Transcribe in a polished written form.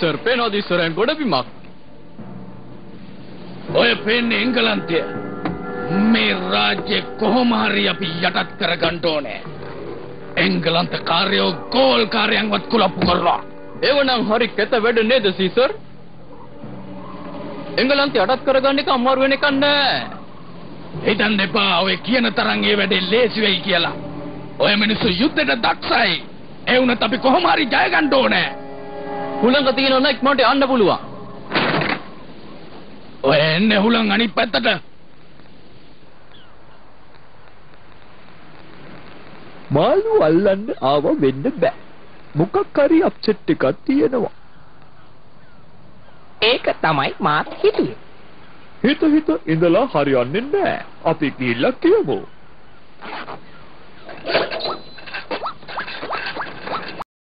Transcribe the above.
Sir පේනවාද ඉස්සරහින් ගොඩබිමක්? ඔය පේන්නේ එංගලන්තය. මේ රාජ්‍ය කොහොම හරි අපි යටත් කරගන්න ඕනේ. එංගලන්ත කාර්යෝ ගෝල් කාර්යයන්වත් කුලප්පු කරලා. ඒවනම් හරි කැත වැඩ නේද සීසර්? එංගලන්තය යටත් කරගන්න එක අමාරු වෙන එකක් නෑ. හිතන්න එපා ඔය කියන තරම් ඒ වැඩේ ලේසි වෙයි කියලා. ඔය මිනිස්සු යුද්ධයට දක්ෂයි. ඒ වුණත් අපි කොහොම හරි ජය ගන්න ඕනේ. හුළඟ තියෙනවා නම් ඉක්මනට යන්න පුළුවන්. ඔය එන්නේ හුළං අනිත් පැත්තට. මාළු අල්ලන්න ආව වෙන්න බෑ. මොකක් හරි අප්සෙට් එකක් තියෙනවා. ඒක තමයි මාත් හිතුවේ. හිත ඉඳලා හරියන්නේ නැහැ. අපි ගිහිල්ලා කියමු.